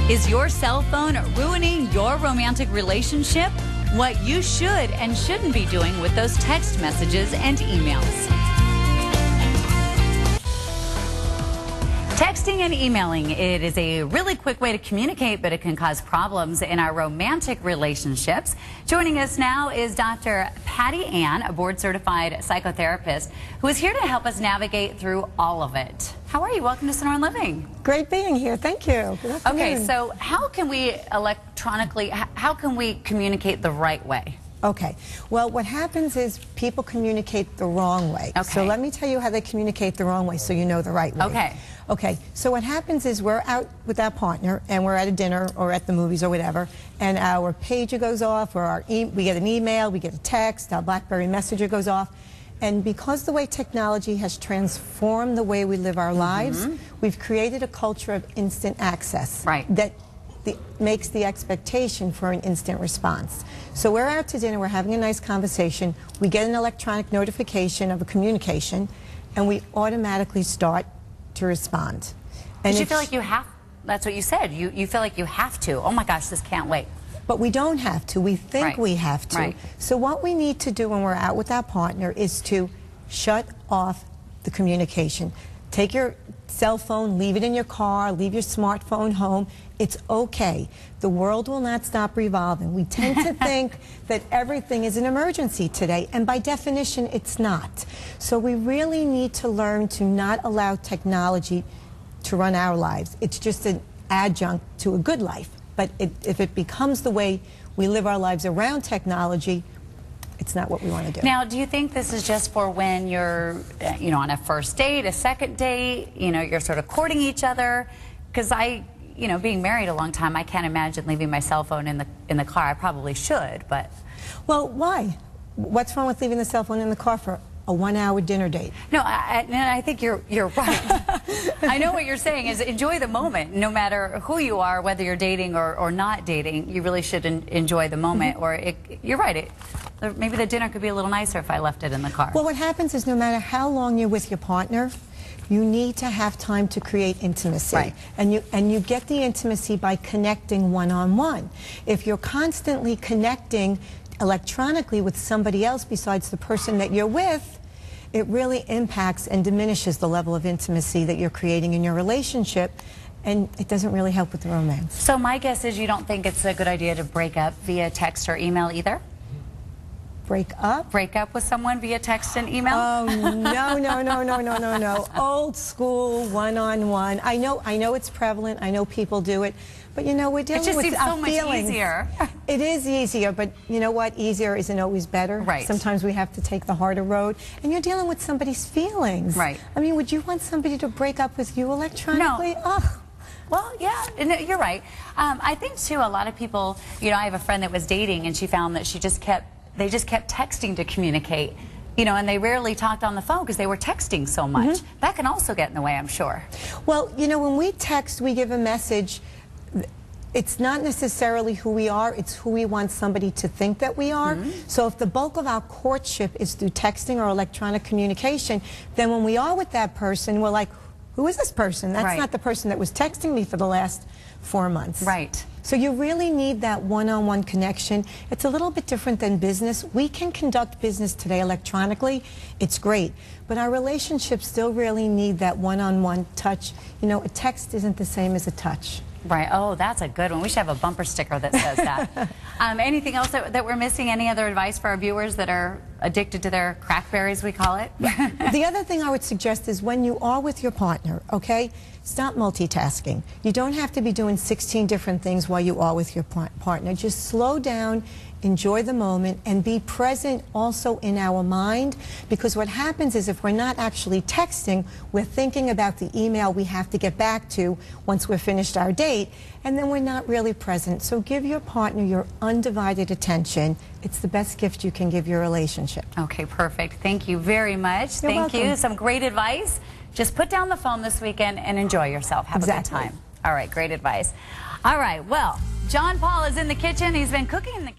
Is your cell phone ruining your romantic relationship? What you should and shouldn't be doing with those text messages and emails. Texting and emailing, it is a really quick way to communicate, but it can cause problems in our romantic relationships. Joining us now is Dr. Patty Ann, a board-certified psychotherapist, who is here to help us navigate through all of it. How are you? Welcome to Sonoran Living. Great being here. Thank you. Okay, so how can we how can we communicate the right way? Okay. Well, what happens is people communicate the wrong way. Okay. So let me tell you how they communicate the wrong way so you know the right way. Okay. Okay. So what happens is we're out with our partner and we're at a dinner or at the movies or whatever, and our pager goes off, or we get an email, we get a text, our BlackBerry Messenger goes off. And because the way technology has transformed the way we live our lives, we've created a culture of instant access. Right. That makes the expectation for an instant response. So we're out to dinner, we're having a nice conversation, we get an electronic notification of a communication, and we automatically start to respond. And you feel like you have, that's what you said, you feel like you have to. Oh my gosh, this can't wait. But we don't have to. We think we have to. Right. So what we need to do when we're out with our partner is to shut off the communication. Take your cell phone, leave it in your car, leave your smartphone home. It's okay. The world will not stop revolving. We tend to think that everything is an emergency today, and by definition, it's not. So we really need to learn to not allow technology to run our lives. It's just an adjunct to a good life. But if it becomes the way we live our lives around technology, it's not what we want to do. Now, do you think this is just for when you're, on a first date, a second date, you're sort of courting each other? Because being married a long time, I can't imagine leaving my cell phone in the car. I probably should, but. Well, why? What's wrong with leaving the cell phone in the car for a 1-hour dinner date? No, I think you're right. I know what you're saying is enjoy the moment. No matter who you are, whether you're dating or not dating, you really should enjoy the moment. Or you're right. Maybe the dinner could be a little nicer if I left it in the car. Well, what happens is no matter how long you're with your partner, you need to have time to create intimacy. Right. And you get the intimacy by connecting one-on-one. If you're constantly connecting electronically with somebody else besides the person that you're with, it really impacts and diminishes the level of intimacy that you're creating in your relationship, and it doesn't really help with the romance. So my guess is you don't think it's a good idea to break up via text or email either? Break up? Break up with someone via text and email? Oh, no. Old school, one-on-one. I know it's prevalent. I know people do it. But we're dealing with our feelings. It just seems so much easier. It is easier, but you know what? Easier isn't always better. Right. Sometimes we have to take the harder road. And you're dealing with somebody's feelings. Right. I mean, would you want somebody to break up with you electronically? No. Ugh. Well, yeah, you're right. I think, too, a lot of people, I have a friend that was dating, and she found that they just kept texting to communicate, and they rarely talked on the phone because they were texting so much. That can also get in the way, I'm sure. Well, when we text, we give a message. It's not necessarily who we are, it's who we want somebody to think that we are. So if the bulk of our courtship is through texting or electronic communication, then when we are with that person, we're like, who is this person? That's not the person that was texting me for the last 4 months. Right. So you really need that one-on-one connection. It's a little bit different than business. We can conduct business today electronically. It's great. But our relationships still really need that one-on-one touch. A text isn't the same as a touch. Right. Oh, that's a good one. We should have a bumper sticker that says that. Anything else that we're missing? Any other advice for our viewers that are addicted to their crackberries, we call it? The other thing I would suggest is when you are with your partner, okay, stop multitasking. You don't have to be doing 16 different things while you are with your partner. Just slow down, enjoy the moment, and be present also in our mind, because what happens is if we're not actually texting, we're thinking about the email we have to get back to once we've finished our date, and then we're not really present. So give your partner your undivided attention. It's the best gift you can give your relationship. Okay, perfect. Thank you very much. You're Thank welcome. you. Some great advice. Just put down the phone this weekend and enjoy yourself. Have a good time. All right, great advice. All right, well, John Paul is in the kitchen. He's been cooking in the